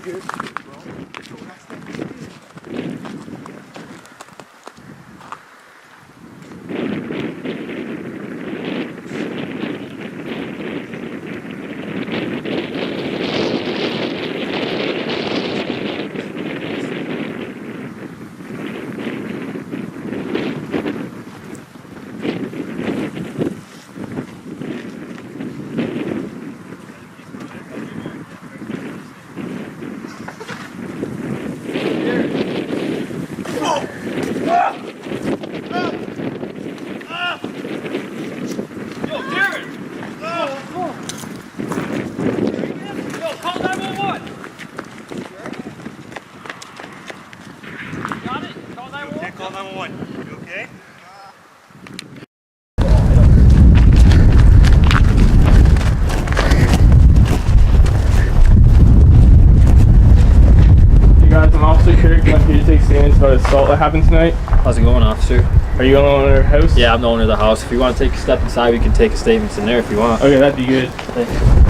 good. Call 911. You okay? You guys, I'm Officer Kirk. I'm here to take stands about assault that happened tonight. How's it going, officer? Are you the owner of the house? Yeah, I'm the owner of the house. If you want to take a step inside, we can take a statement in there if you want. Okay, that'd be good. Thanks.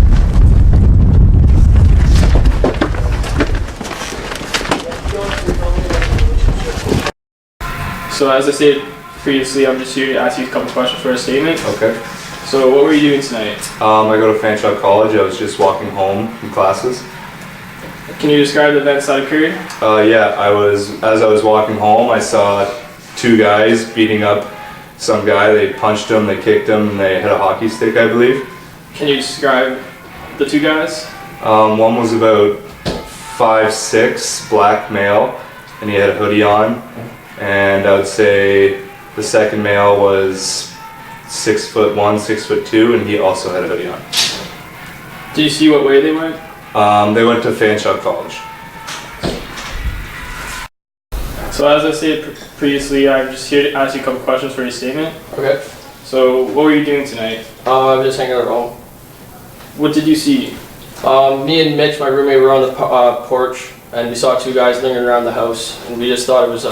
So as I said previously, I'm just here to ask you a couple questions for a statement. Okay. So what were you doing tonight? I go to Fanshawe College. I was just walking home from classes. Can you describe the events that occurred? Yeah, as I was walking home, I saw two guys beating up some guy. They punched him, they kicked him, and they hit a hockey stick, I believe. Can you describe the two guys? One was about 5'6", black male, and he had a hoodie on. And I would say the second male was 6'1", 6'2", and he also had a hoodie on. Do you see what way they went? They went to Fanshawe College. So as I said previously, I'm just here to ask you a couple questions for your statement. Okay. So what were you doing tonight? I'm just hanging out at home. What did you see? Me and Mitch, my roommate, were on the porch, and we saw two guys lingering around the house, and we just thought it was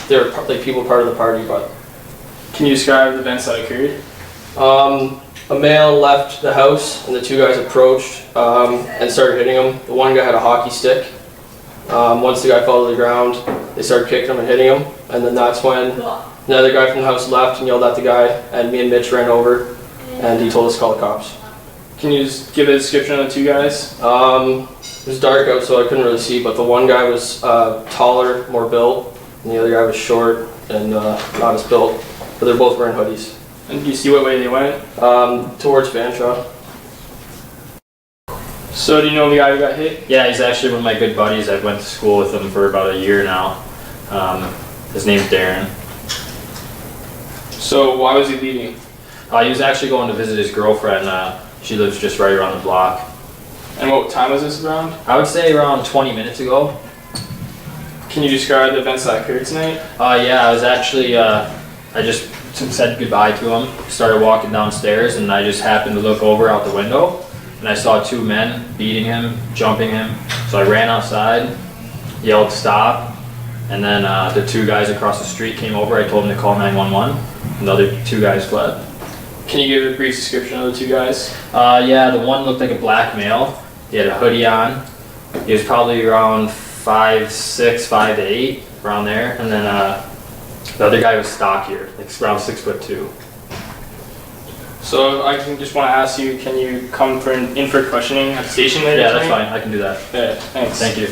they were like people part of the party. But Can you describe the events that occurred? a male left the house, and the two guys approached and started hitting him. The one guy had a hockey stick. Once the guy fell to the ground, they started kicking him and hitting him, and then that's when another guy from the house left and yelled at the guy, and me and Mitch ran over, and he told us to call the cops. Can you just give a description of the two guys? It was dark out, so I couldn't really see, but the one guy was taller, more built, and the other guy was short and not as built, but they're both wearing hoodies. And do you see what way they went? Towards Fanshawe. So do you know the guy who got hit? Yeah, he's actually one of my good buddies. I've went to school with him for about a year now. His name's Darren. So why was he leaving? He was actually going to visit his girlfriend. She lives just right around the block. And what time was this around? I would say around 20 minutes ago. Can you describe the events that occurred tonight? Yeah, I was actually, I just said goodbye to him, started walking downstairs, and I just happened to look over out the window, and I saw two men beating him, jumping him. So I ran outside, yelled stop, and then the two guys across the street came over. I told them to call 911, and the other two guys fled. Can you give a brief description of the two guys? Yeah, the one looked like a black male. He had a hoodie on. He was probably around 5'6", 5'8", around there. And then the other guy was stockier, like around 6'2". So I just want to ask you, can you come in for questioning at the station later Yeah, tonight? that's fine. I can do that. Yeah, thanks. Thank you.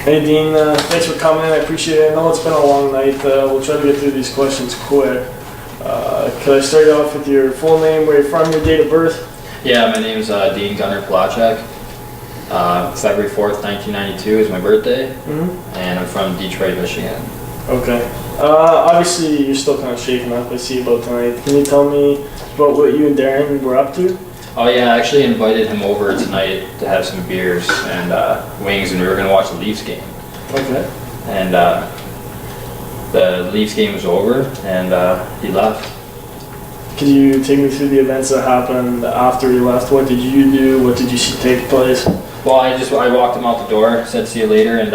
Hey Dean, thanks for coming in. I appreciate it. I know it's been a long night. We'll try to get through these questions quick. Could I start off with your full name, where you're from, your date of birth? Yeah, my name is Dean Gunnar Plachak. February 4th, 1992 is my birthday, and I'm from Detroit, Michigan. Okay. Obviously, you're still kind of shaken up. I see about tonight. Can you tell me about what you and Darren were up to? Oh yeah, I actually invited him over tonight to have some beers and wings, and we were going to watch the Leafs game. Okay. And the Leafs game was over, and he left. Could you take me through the events that happened after he left? What did you do? What did you see take place? Well, I walked him out the door, said see you later, and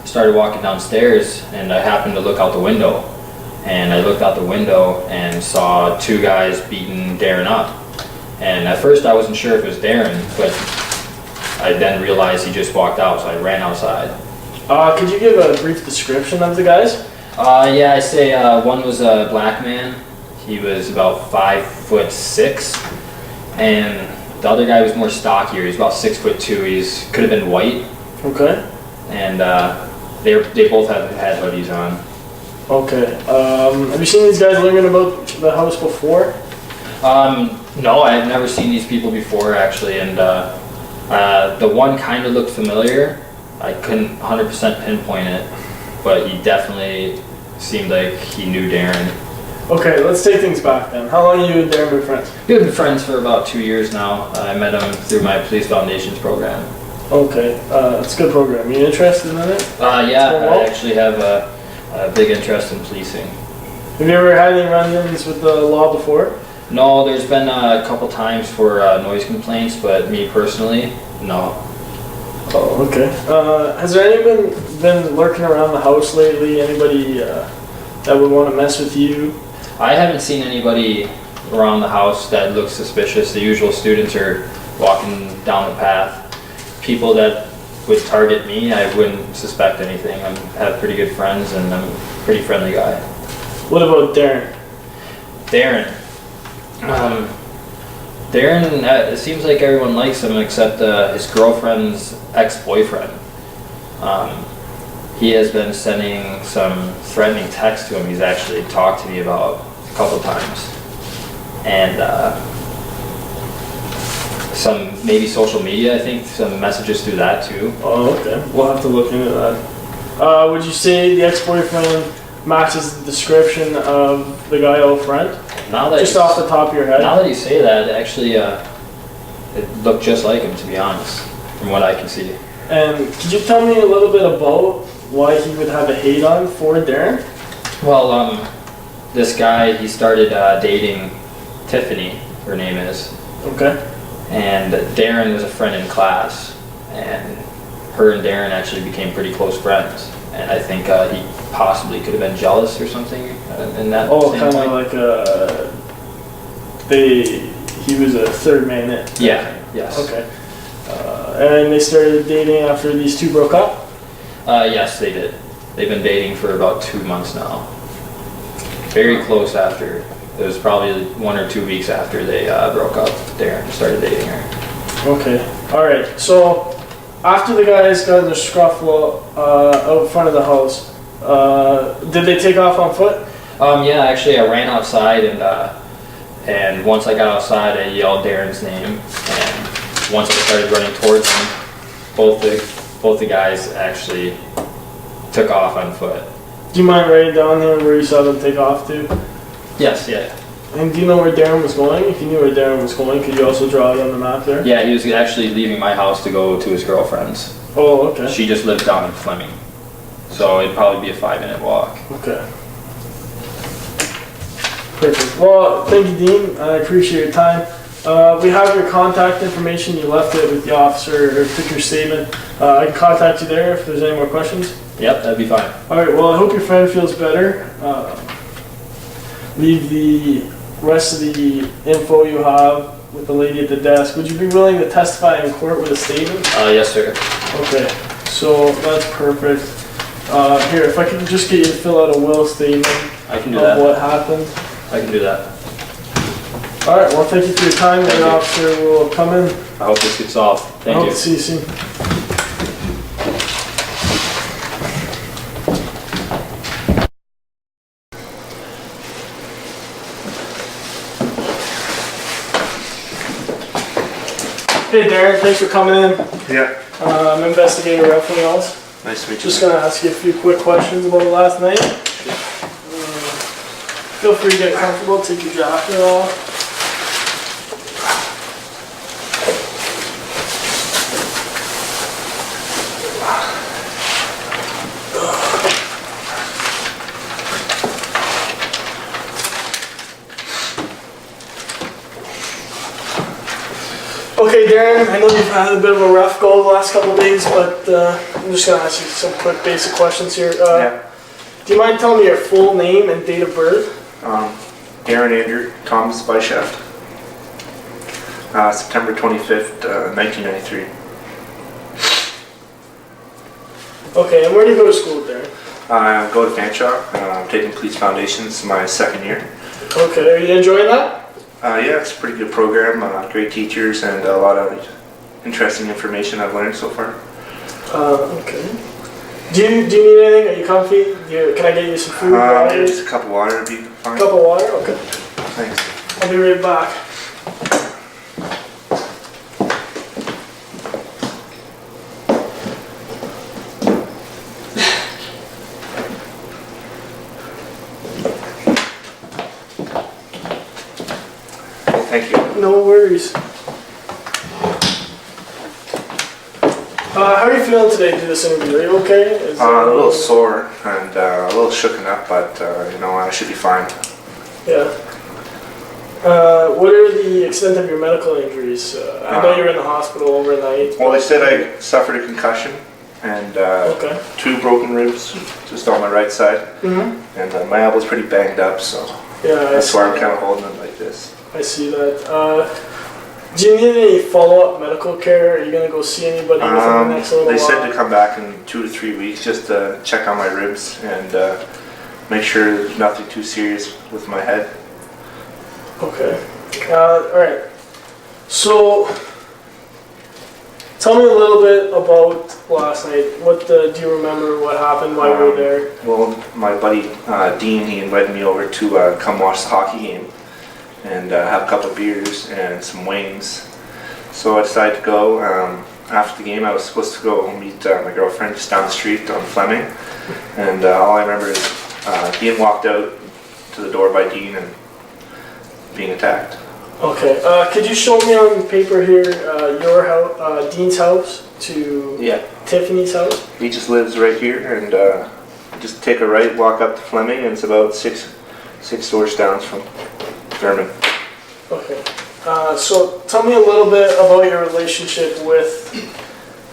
started walking downstairs, and I happened to look out the window. And I looked out the window and saw two guys beating Darren up. And at first I wasn't sure if it was Darren, but I then realized he just walked out, so I ran outside. Could you give a brief description of the guys? Yeah, I say one was a black man. He was about 5'6", and the other guy was more stockier. He was about 6'2". He's could have been white, Okay. and they both had hoodies on. Okay. Have you seen these guys lingering about the house before? No, I had never seen these people before actually, and the one kind of looked familiar. I couldn't 100% pinpoint it, but he definitely seemed like he knew Darren. Okay, let's take things back then. How long have you and Darren been friends? We've been friends for about 2 years now. I met him through my Police Foundations program. Okay, it's a good program. You interested in it? Yeah, going well? I actually have a big interest in policing. Have you ever had any run-ins with the law before? No, there's been a couple times for noise complaints, but me personally, no. Oh, okay. Has there anyone been lurking around the house lately? Anybody that would want to mess with you? I haven't seen anybody around the house that looks suspicious. The usual students are walking down the path. People that would target me, I wouldn't suspect anything. I have pretty good friends and I'm a pretty friendly guy. What about Darren? Darren. Darren, it seems like everyone likes him except his girlfriend's ex-boyfriend. He has been sending some threatening texts to him. He's actually talked to me about a couple times. And some maybe social media, I think, some messages through that too. Oh, okay. We'll have to look into that. Would you say the ex-boyfriend matches the description of the guy out front? Now that Just you- off the top of your head? Now that you say that, actually, it looked just like him, to be honest, from what I can see. And could you tell me a little bit about why he would have a hate on for Darren? Well, this guy, he started dating Tiffany, her name is, Okay. and Darren was a friend in class, and her and Darren actually became pretty close friends. And I think he possibly could have been jealous or something in that Oh, kind standpoint. of like he was a third man in. Yeah, yes. Okay. And they started dating after these two broke up? Yes, they did. They've been dating for about 2 months now. Very close after. It was probably 1 or 2 weeks after they broke up. Darren started dating her. Okay. Alright, so after the guys got in the scuffle out front of the house, did they take off on foot? Yeah, actually, I ran outside and once I got outside, I yelled Darren's name. And once I started running towards him, both the guys actually took off on foot. Do you mind writing down here where you saw them take off to? Yes, yeah. And do you know where Darren was going? If you knew where Darren was going, could you also draw it on the map there? Yeah, he was actually leaving my house to go to his girlfriend's. Oh, okay. She just lived down in Fleming. So it'd probably be a 5-minute walk. Okay. Perfect. Well, thank you, Dean. I appreciate your time. We have your contact information. You left it with the officer or took your statement. I can contact you there if there's any more questions. Yep, that'd be fine. All right. Well, I hope your friend feels better. Leave the rest of the info you have with the lady at the desk. Would you be willing to testify in court with a statement? Yes, sir. Okay. So that's perfect. Here, if I could just get you to fill out a will statement I can do of that. what happened. I can do that. All right. Well, thank you for your time. Thank The you. officer will come in. I hope this gets solved. I Thank hope you. to see you soon. Hey Darren, thanks for coming in. Yeah. I'm investigator Ralph Wells. Nice to meet you. Just gonna ask you a few quick questions about last night. Feel free to get comfortable, take your jacket off. Okay, Darren, I know you've had a bit of a rough go the last couple of days, but I'm just gonna ask you some quick basic questions here. Yeah. Do you mind telling me your full name and date of birth? Darren Andrew Thomas Byshaft. September 25th, 1993. Okay, and where do you go to school there? I go to Fanshawe. I'm taking Police Foundations my second year. Okay, are you enjoying that? Yeah, it's a pretty good program. Great teachers and a lot of interesting information I've learned so far. Okay. Do you need anything? Are you comfy? Can I get you some food? Water? Just a cup of water would be fine. Cup of water? Okay. Thanks. I'll be right back. Thank you. No worries. How are you feeling today to do this interview? Are you okay? Is A little sore and a little shooken up, but I should be fine. Yeah. What are the extent of your medical injuries? I know you're in the hospital overnight. Well, they said I suffered a concussion and Okay. 2 broken ribs just on my right side, Mm-hmm. and my elbow's pretty banged up, so Yeah, that's why I'm kind of holding it like this. I see that. Do you need any follow-up medical care? Are you going to go see anybody within the next little They while? said to come back in 2 to 3 weeks just to check on my ribs and make sure there's nothing too serious with my head. Okay. Alright. So, tell me a little bit about last night. Do you remember what happened while you were there? Well, my buddy Dean, he invited me over to come watch the hockey game and have a couple of beers and some wings. So I decided to go. After the game, I was supposed to go meet my girlfriend just down the street on Fleming, and all I remember is Dean walked out to the door by Dean and being attacked. Okay. Could you show me on paper here your house, Dean's house to Yeah, Tiffany's house? he just lives right here, and just take a right, walk up to Fleming, and it's about six doors down from German. Okay. So tell me a little bit about your relationship with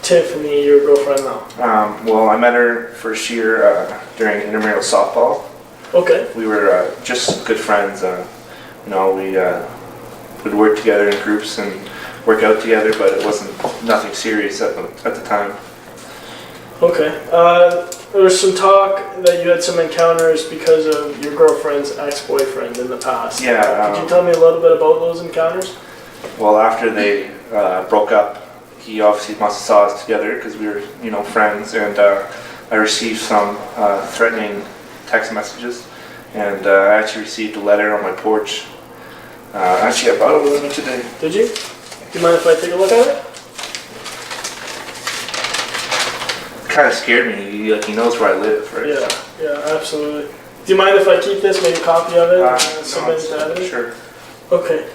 Tiffany, your girlfriend now. Well, I met her first year during intramural softball. Okay. We were just good friends. We would work together in groups and work out together, but it wasn't nothing serious at the time. Okay. There was some talk that you had some encounters because of your girlfriend's ex-boyfriend in the past. Yeah. Could you tell me a little bit about those encounters? Well, after they broke up, he obviously must have saw us together because we were, friends, and I received some threatening text messages, and I actually received a letter on my porch. Actually, I brought it with me today. Did you? Do you mind if I take a look at it? Kind of scared me. He knows where I live, right? Yeah, absolutely. Do you mind if I keep this, make a copy of it, and No, submit it to evidence? sure. Okay.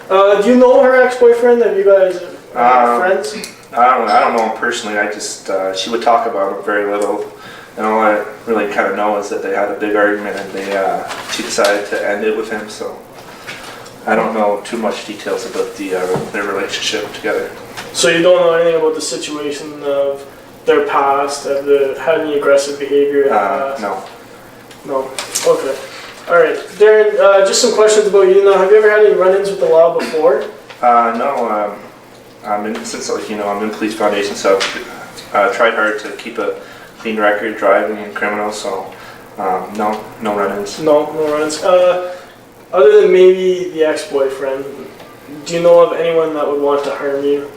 Do you know her ex-boyfriend? Have you guys friends? I don't know him personally. I just she would talk about him very little, and all I really kind of know is that they had a big argument and she decided to end it with him. So I don't know too much details about their relationship together. So you don't know anything about the situation of their past? Have they had any aggressive behavior in the past? No. No. Okay. All right, Darren. Just some questions about you now. Have you ever had any run-ins with the law before? No. I'm in Police Foundation, so I've tried hard to keep a clean record driving and criminal. So no run-ins. No run-ins. Other than maybe the ex-boyfriend, do you know of anyone that would want to harm you?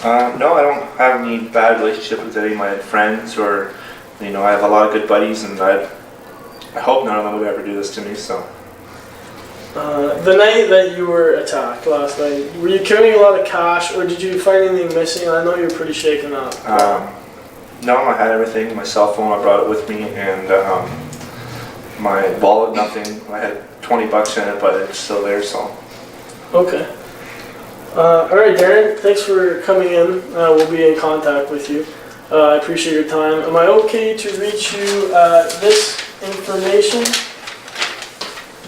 No, I don't have any bad relationship with any of my friends, or I have a lot of good buddies, and I hope none of them would ever do this to me. So the night that you were attacked last night, were you carrying a lot of cash, or did you find anything missing? I know you were pretty shaken up. no, I had everything. My cell phone, I brought it with me, and my wallet, nothing. I had $20 in it, but it's still there. So Okay. All right, Darren. Thanks for coming in. We'll be in contact with you. I appreciate your time. Am I okay to reach you this information?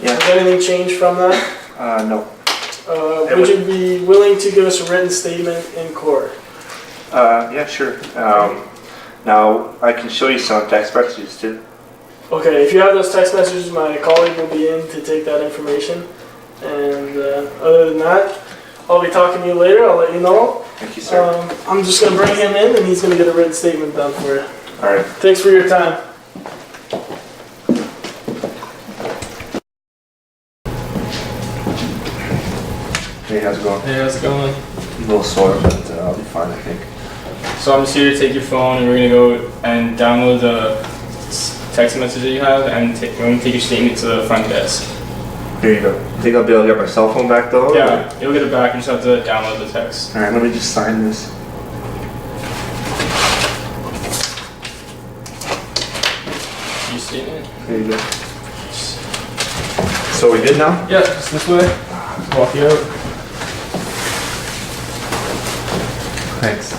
Yeah. Has anything changed from that? No. Would you be willing to give us a written statement in court? Yeah, sure. Now I can show you some text messages too. Okay, if you have those text messages, my colleague will be in to take that information. And other than that, I'll be talking to you later. I'll let you know. Thank you, sir. I'm just gonna bring him in, and he's gonna get a written statement done for you. All right. Thanks for your time. Hey, how's it going? Hey, how's it going? I'm a little sore, but I'll be fine, I think. So I'm just here to take your phone, and we're gonna go and download the text message that you have, and we're gonna take your statement to the front desk. Here you go. Think I'll be able to get my cell phone back though? Yeah, you'll get it back. You just have to download the text. All right, let me just sign this. Your statement. There you go. So we good now? Yeah, just this way. Walk you out. Thanks.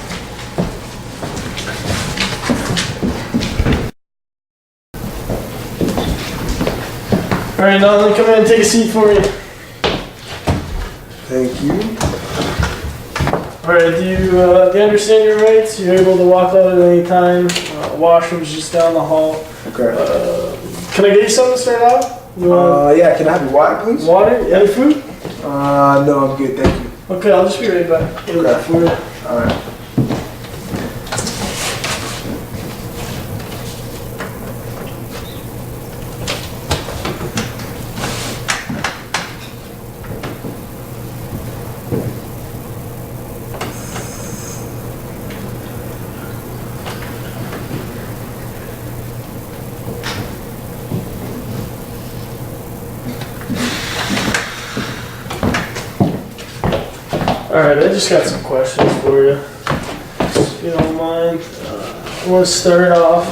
All right, now then come in and take a seat for me. Thank you. All right, do you understand your rights? You're able to walk out at any time. Washroom's just down the hall. Okay. Can I get you something to start off? You want Yeah, can I have your water, please? water? Any food? No, I'm good, thank you. Okay, I'll just be right back. Get that for you. Alright. Alright, I just got some questions for you. If you don't mind. I want to start off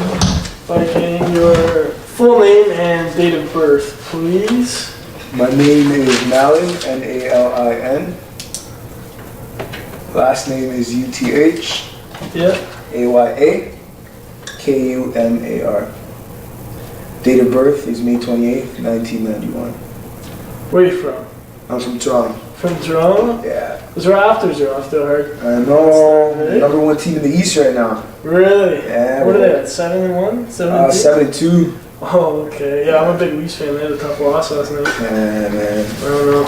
by getting your full name and date of birth, please. My name is Malin, Nalin. Last name is UTH, Yeah. AYA, KUMAR. Date of birth is May 28th, 1991. Where are you from? I'm from Toronto. From Toronto? Yeah. Those Raptors are off to a hard. I know. Really? Number one team in the East right now. Really? Yeah. What are bro. they at? 7-1? 7-2? 7-2. Oh, okay. Yeah, I'm a big Leafs fan. They had a tough loss last night. Yeah, man. I don't know.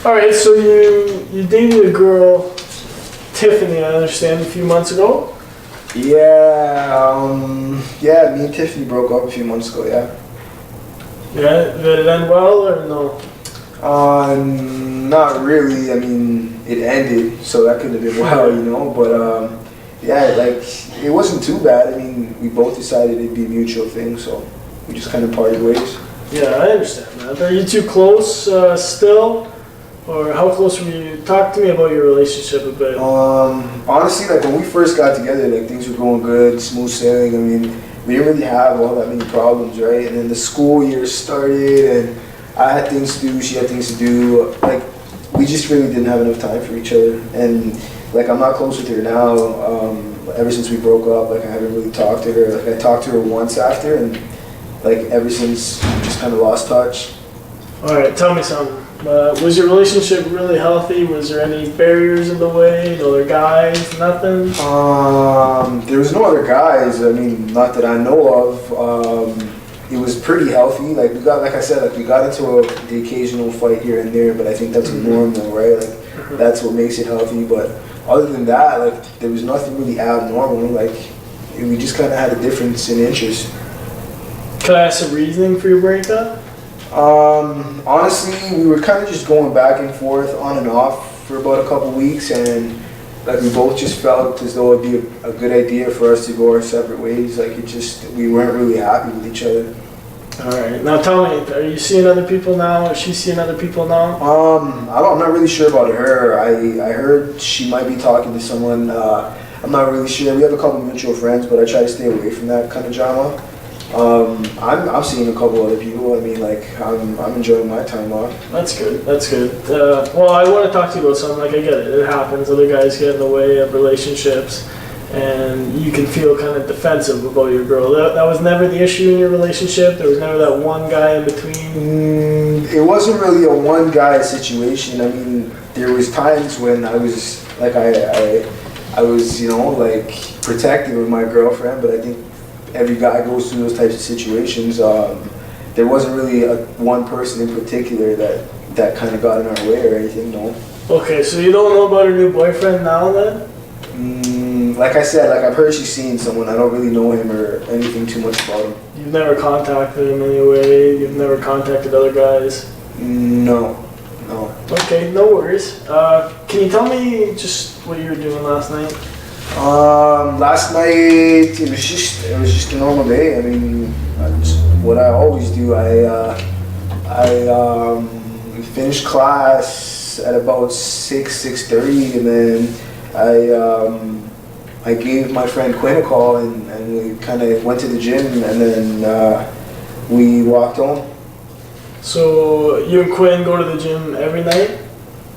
All right, so you dated a girl, Tiffany, I understand, a few months ago. Yeah, yeah, me and Tiffany broke up a few months ago, yeah. Yeah, did it end well or no? Not really. I mean, it ended, so that could have been well, you know. But yeah, like it wasn't too bad. I mean, we both decided it'd be a mutual thing, so we just kind of parted ways. Yeah, I understand that. Are you too close still, or how close were you? Talk to me about your relationship a bit. Honestly, like when we first got together, like things were going good, smooth sailing. I mean, we didn't really have all that many problems, right? And then the school year started, and I had things to do, she had things to do. Like, we just really didn't have enough time for each other. And, like, I'm not close with her now. Ever since we broke up, like, I haven't really talked to her. Like, I talked to her once after, and, like, ever since, we just kind of lost touch. All right, tell me something. Was your relationship really healthy? Was there any barriers in the way? No other guys? Nothing? There was no other guys. I mean, not that I know of. It was pretty healthy. Like we got, like I said, like we got into the occasional fight here and there, but I think that's normal, right? Like that's what makes it healthy. But other than that, like there was nothing really abnormal. Like we just kind of had a difference in interest. Can I ask a reasoning for your breakup? Honestly, we were kind of just going back and forth on and off for about a couple weeks, and like we both just felt as though it'd be a good idea for us to go our separate ways. Like we weren't really happy with each other. All right. Now tell me, are you seeing other people now? Is she seeing other people now? I'm not really sure about her. I heard she might be talking to someone. I'm not really sure. We have a couple mutual friends, but I try to stay away from that kind of drama. I'm seeing a couple other people. I mean, like I'm enjoying my time off. That's good. That's good. Well, I want to talk to you about something. Like I get it. It happens. Other guys get in the way of relationships, and you can feel kind of defensive about your girl. That was never the issue in your relationship. There was never that one guy in between. It wasn't really a one guy situation. I mean, there was times when I was like I was like protective of my girlfriend, but I think every guy goes through those types of situations. There wasn't really one person in particular that that kind of got in our way or anything. No. Okay, so you don't know about her new boyfriend now then? Like I said, like I've heard she's seen someone. I don't really know him or anything too much about him. You've never contacted him anyway? You've never contacted other guys? No. No. Okay, no worries. Can you tell me just what you were doing last night? Last night it was just a normal day. I mean, what I always do. I finished class at about 6:30, and then I gave my friend Quinn a call, and we kind of went to the gym, and then we walked home. So you and Quinn go to the gym every night?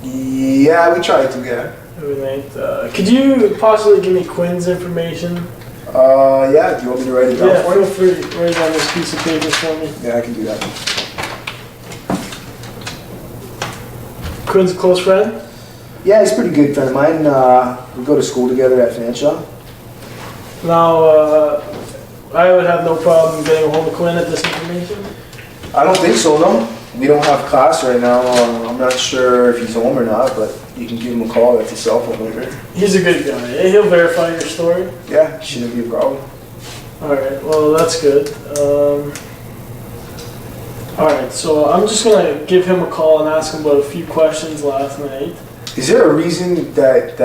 Yeah, we tried to. Yeah. Every night. Could you possibly give me Quinn's information? Yeah. Do you want me to write it down Yeah, for feel you? free to write it on this piece of paper for me. Yeah, I can do that. Quinn's a close friend? Yeah, he's a pretty good friend of mine. We go to school together at Fanshawe. Now, I would have no problem getting a hold of Quinn at this information. I don't think so, no. We don't have class right now. I'm not sure if he's home or not, but you can give him a call at the cell phone number. He's a good guy. He'll verify your story. Yeah, shouldn't be a problem. Alright, well that's good. Alright, so I'm just gonna give him a call and ask him about a few questions last night. Is there a reason that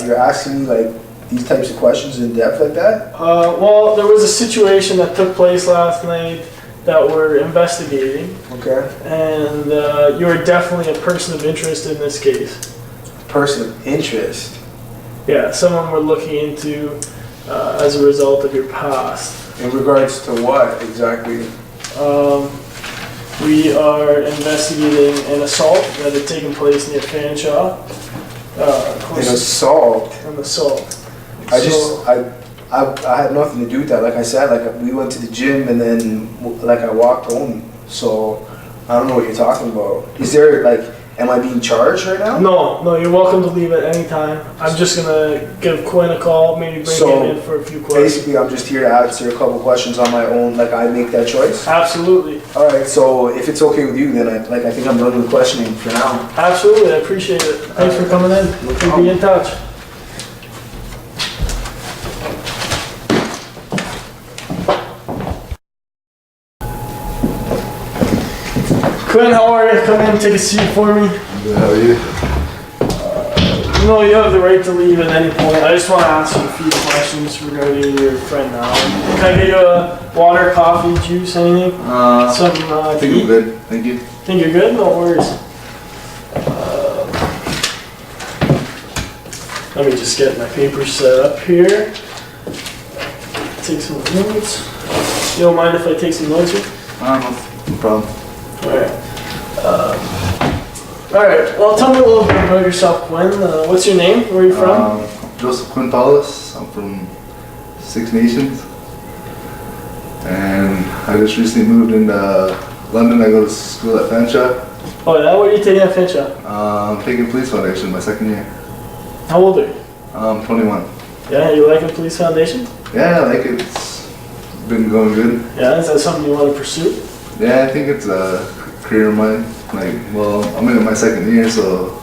you're asking me like these types of questions in depth like that? Well, there was a situation that took place last night that we're investigating, Okay. and you are definitely a person of interest in this case. Person of interest. Yeah, someone we're looking into as a result of your past. In regards to what exactly? We are investigating an assault that had taken place near Fanshawe. An assault. An assault. I had nothing to do with that. Like I said, like we went to the gym and then like I walked home. So I don't know what you're talking about. Is there like, am I being charged right now? No, you're welcome to leave at any time. I'm just gonna give Quinn a call, maybe bring him in for a few questions. Basically, I'm just here to answer a couple questions on my own. Like I make that choice. Absolutely. All right. So if it's okay with you, then I think I'm done with questioning for now. Absolutely, I appreciate it. Thanks for coming in. We'll be in touch. Quinn, how are you? Come in, take a seat for me. Good, how are you? No, you have the right to leave at any point. I just want to ask you a few questions regarding your friend now. Can I get you a water, coffee, juice, anything? Something I to think eat? I'm good, thank you. Think you're good? No worries. Let me just get my paper set up here. Take some notes. You don't mind if I take some notes here? No problem. Alright. Alright, well tell me a little bit about yourself, Quinn. What's your name? Where are you from? Joseph Quinn Paulus. I'm from Six Nations. And I just recently moved into London. I go to school at Fanshawe. Oh yeah, what are you taking at Fanshawe? I'm taking Police Foundation my second year. How old are you? I'm 21. Yeah, you liking Police Foundation? Yeah, I like it. It's been going good. Yeah, is that something you want to pursue? Yeah, I think it's a career of mine. Like, well, I'm in my second year, so.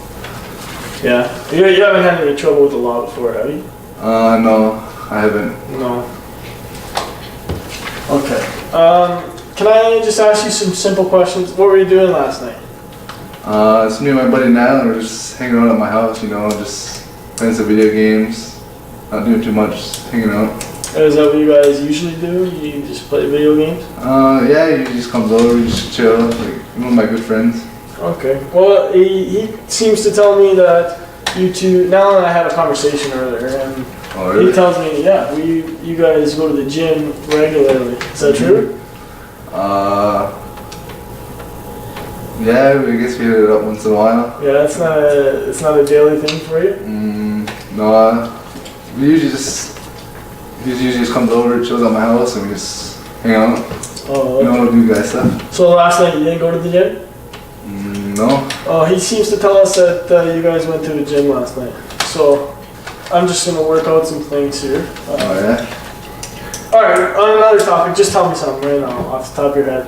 Yeah. You haven't had any trouble with the law before, have you? No, I haven't. No. Okay. Can I just ask you some simple questions? What were you doing last night? It's me and my buddy Niall, and we're just hanging out at my house, you know, just playing some video games, not doing too much, just hanging out. Is that what you guys usually do? You just play video games? Yeah, he just comes over, we just chill, like, one of my good friends. Okay. Well, he seems to tell me that you two, Niall and I had a conversation earlier, and Oh, really? he tells me, yeah, you guys go to the gym regularly. Is that true? Yeah, I guess we hit it up once in a while. Yeah, it's not a daily thing for you? No, we usually he usually just comes over, chills at my house, and we just hang out. Oh, You okay. know, do guy stuff. So last night you didn't go to the gym? No. Oh, he seems to tell us that you guys went to the gym last night. So I'm just gonna work out some things here. Oh, yeah? Alright, on another topic, just tell me something right now, off the top of your head.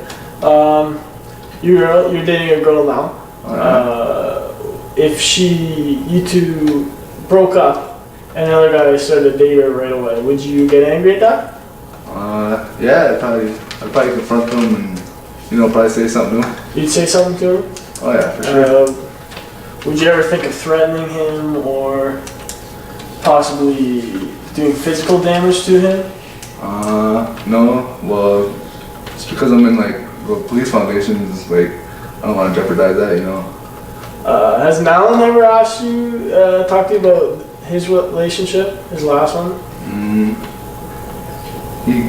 You're dating a girl now. If you two broke up and another guy started to date her right away, would you get angry at that? Yeah, I'd probably confront him and, probably say something to him. You'd say something to him? Oh yeah, for sure. Would you ever think of threatening him or possibly doing physical damage to him? No. Well, it's because I'm in the police foundations. I don't want to jeopardize that, Has Nalin ever asked you, talk to you about his relationship, his last one? He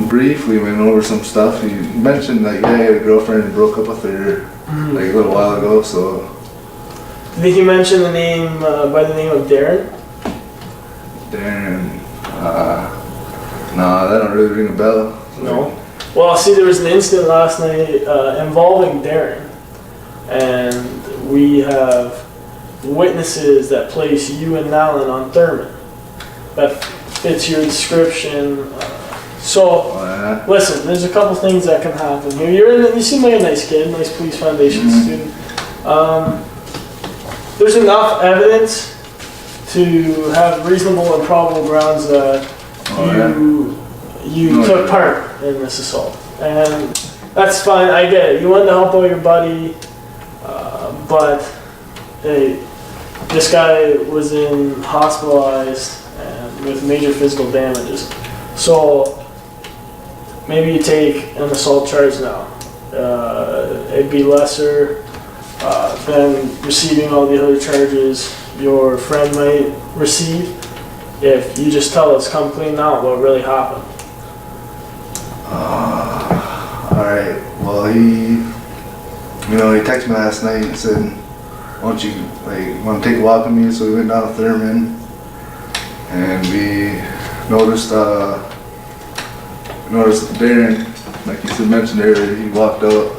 briefly went over some stuff. He mentioned he had a girlfriend and broke up with her a little while ago. So. Did he mention the name by the name of Darren? Darren. Nah, that don't really ring a bell. No. Well, see, there was an incident last night involving Darren, and we have witnesses that place you and Nalin on Thurman. That fits your description. Listen, there's a couple things that can happen here. You seem like a nice kid, nice police foundation student. There's enough evidence to have reasonable and probable grounds that you took part in this assault. And that's fine, I get it. You wanted to help out your buddy, but hey, this guy was hospitalized and with major physical damages. So maybe you take an assault charge now. It'd be lesser than receiving all the other charges your friend might receive if you just tell us, come clean out what really happened. Alright, well he texted me last night and said, why don't you want to take a walk with me? So we went down to Thurman and we noticed Darren, like you mentioned earlier, he walked up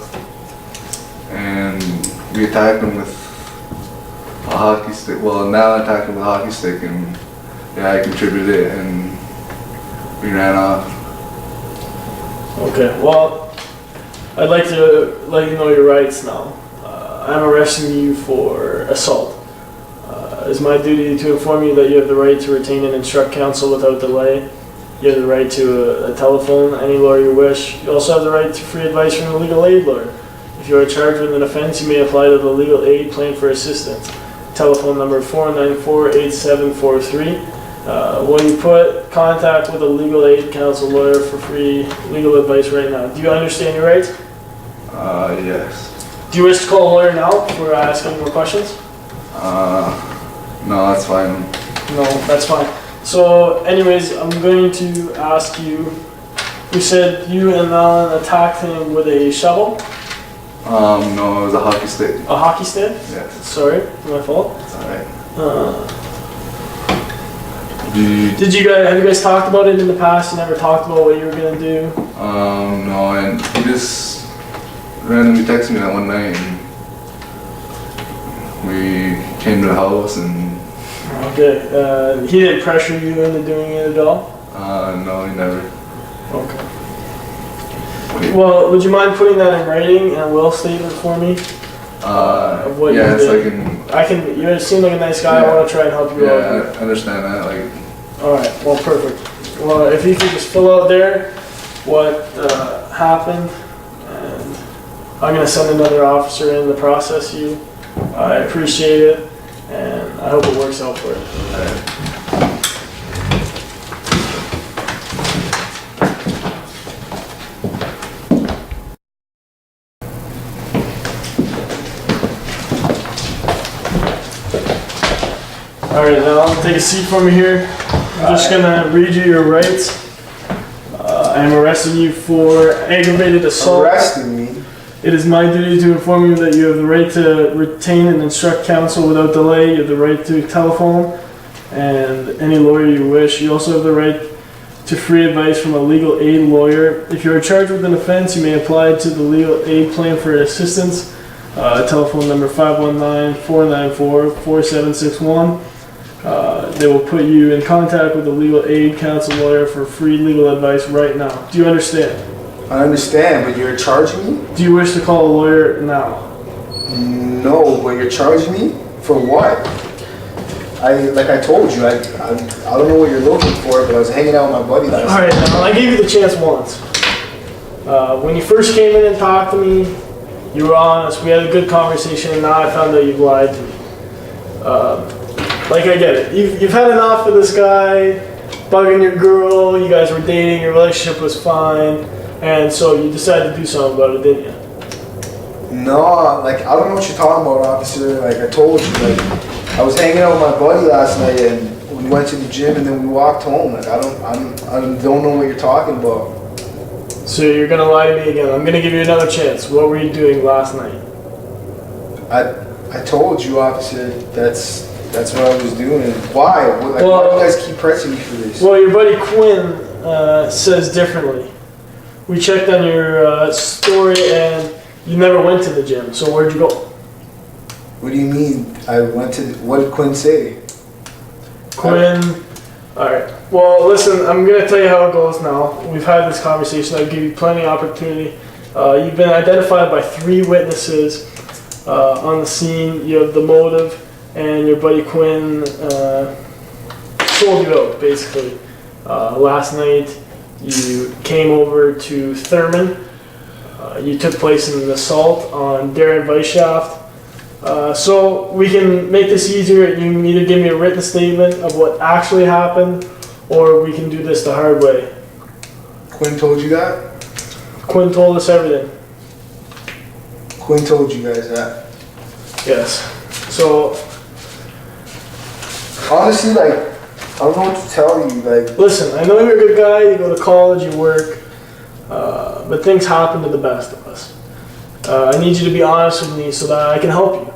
and we attacked him with a hockey stick. Well, now I attacked him with a hockey stick and I contributed it and we ran off. Okay, well, I'd like to let you know your rights now. I'm arresting you for assault. It's my duty to inform you that you have the right to retain and instruct counsel without delay. You have the right to a telephone, any lawyer you wish. You also have the right to free advice from a legal aid lawyer. If you are charged with an offense, you may apply to the legal aid plan for assistance. Telephone number 494-8743. Will you put contact with a legal aid counsel lawyer for free legal advice right now? Do you understand your rights? Yes. Do you wish to call a lawyer now before asking more questions? No, that's fine. No, that's fine. So anyways, I'm going to ask you, you said you and Alan attacked him with a shovel? No, it was a hockey stick. A hockey stick? Yes. Sorry, my fault. It's alright. Have you guys talked about it in the past? You never talked about what you were gonna do? No, and he just randomly texted me that one night and we came to the house and... Okay, he didn't pressure you into doing it at all? No, he never. Okay. Well, would you mind putting that in writing and a will statement for me? Of what you did? So You seem like a nice guy. Yeah. I want to try and help you out. Yeah, I understand that. Alright, well, perfect. Well, if you could just fill out there what happened, and I'm going to send another officer in to process you. I appreciate it, and I hope it works out for you. Alright, now I'll take a seat for me here. I'm just gonna read you your rights. I'm arresting you for aggravated assault. Arresting me? It is my duty to inform you that you have the right to retain and instruct counsel without delay. You have the right to telephone and any lawyer you wish. You also have the right to free advice from a legal aid lawyer. If you are charged with an offense, you may apply to the legal aid plan for assistance. Telephone number 519-494-4761. They will put you in contact with a legal aid counsel lawyer for free legal advice right now. Do you understand? I understand, but you're charging me? Do you wish to call a lawyer now? No, but you're charging me for what? Like I told you, I don't know what you're looking for, but I was hanging out with my buddy last Alright, now I gave you the chance once. When you first came in and talked to me, you were honest, we had a good conversation, and now I found out you've lied to me. Like, I get it. You've had enough of this guy bugging your girl, you guys were dating, your relationship was fine, and so you decided to do something about it, didn't you? No, like, I don't know what you're talking about, officer. Like, I told you, like, I was hanging out with my buddy last night, and we went to the gym, and then we walked home. Like, I don't know what you're talking about. So you're gonna lie to me again. I'm gonna give you another chance. What were you doing last night? I told you, officer. That's what I was doing. Why? Like, why do you guys keep pressing me for this? Well, your buddy Quinn says differently. We checked on your story, and you never went to the gym. So where'd you go? What do you mean? I went to. What did Quinn say? Quinn. Alright. Well, listen, I'm going to tell you how it goes now. We've had this conversation. I'll give you plenty of opportunity. You've been identified by 3 witnesses on the scene. You have the motive, and your buddy Quinn sold you out, basically. Last night, you came over to Thurman. You took place in an assault on Darren Weisshaft. So we can make this easier. You can either give me a written statement of what actually happened, or we can do this the hard way. Quinn told you that? Quinn told us everything. Quinn told you guys that? Yes. So, honestly, like, I don't know what to tell you. Like, listen, I know you're a good guy. You go to college, you work, but things happen to the best of us. I need you to be honest with me so that I can help you.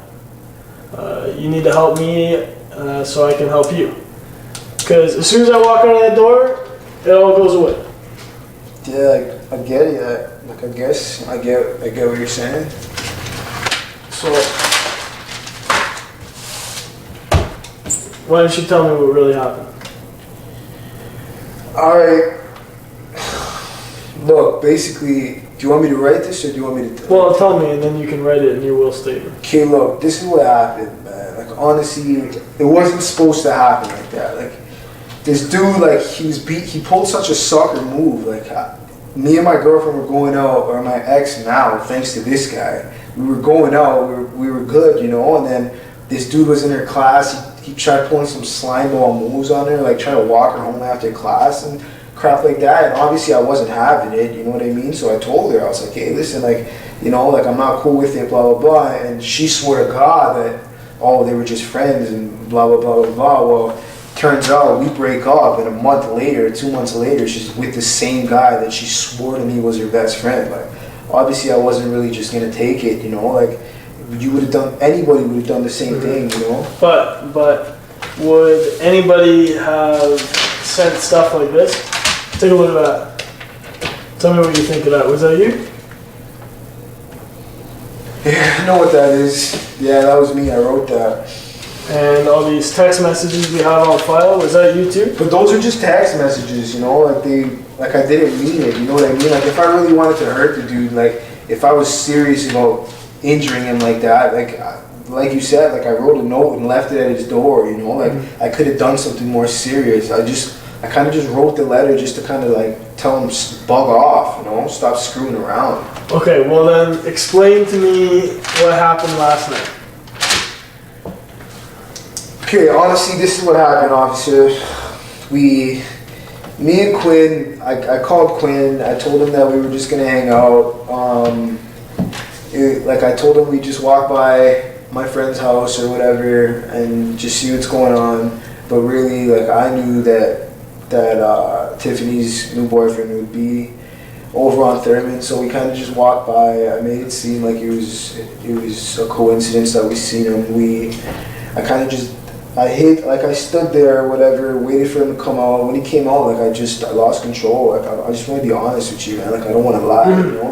You need to help me so I can help you. Because as soon as I walk out of that door, it all goes away. Yeah, like, I get it. Like, I guess I get what you're saying. So, why don't you tell me what really happened? Alright. Look, basically, do you want me to write this or do you want me to... Well, tell me and then you can write it in your will statement. Okay, look, this is what happened, man. Like, honestly, it wasn't supposed to happen like that. Like, this dude, like, he pulled such a sucker move. Like, me and my girlfriend were going out, or my ex now, thanks to this guy. We were going out, we were good, you know, and then this dude was in her class. He tried pulling some slime ball moves on her, like trying to walk her home after class and crap like that. And obviously I wasn't having it, you know what I mean? So I told her, I was like, hey, listen, like, you know, like, I'm not cool with it, blah, blah, blah. And she swore to God that, oh, they were just friends and blah, blah, blah, blah, blah. Well, turns out we break up, and a month later, 2 months later, she's with the same guy that she swore to me was her best friend. Like, obviously I wasn't really just gonna take it, you know, like, anybody would have done the same thing, you know? But would anybody have sent stuff like this? Take a look at that. Tell me what you think of that. Was that you? Yeah, I know what that is. Yeah, that was me. I wrote that. And all these text messages we have on file, was that you too? But those are just text messages, you know? Like I didn't mean it, you know what I mean? Like, if I really wanted to hurt the dude, like, if I was serious about injuring him like that, like you said, like, I wrote a note and left it at his door, you know? Like, I could have done something more serious. I kind of just wrote the letter just to kind of, like, tell him bug off, you know? Stop screwing around. Okay, well then, explain to me what happened last night. Okay, honestly, this is what happened, officer. Me and Quinn, I called Quinn. I told him that we were just gonna hang out. Like, I told him we'd just walk by my friend's house or whatever and just see what's going on. But really, like, I knew that Tiffany's new boyfriend would be over on Thurman, so we kind of just walked by. I made it seem like it was a coincidence that we seen him. I stood there or whatever, waited for him to come out. When he came out, like, I lost control. Like, I just want to be honest with you, man. Like, I don't want to lie, you know?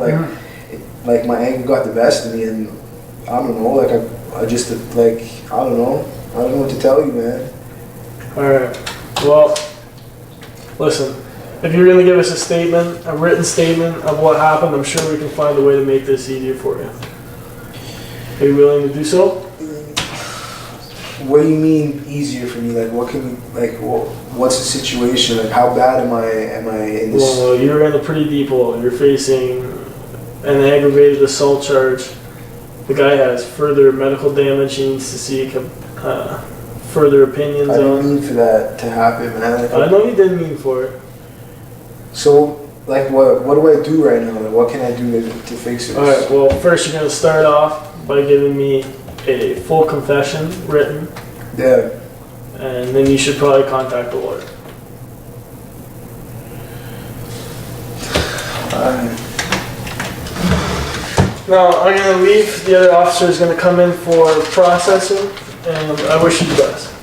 Like, my anger got the best of me, and I don't know, like, I just, like, I don't know what to tell you, man. Alright, well, listen, if you're going to give us a written statement of what happened, I'm sure we can find a way to make this easier for you. Are you willing to do so? What do you mean easier for me? Like, what can, like, what's the situation? Like, how bad am I in this? Well, you're in a pretty deep hole. You're facing an aggravated assault charge. The guy has further medical damage he needs to seek further opinions I on. didn't mean for that to happen, man. Like, I know you didn't mean for it. so, like, what do I do right now? Like, what can I do to fix this? Alright, well, first you're going to start off by giving me a full confession written, Yeah. and then you should probably contact the lawyer. Now, I'm going to leave. The other officer is going to come in for processing, and I wish you the best.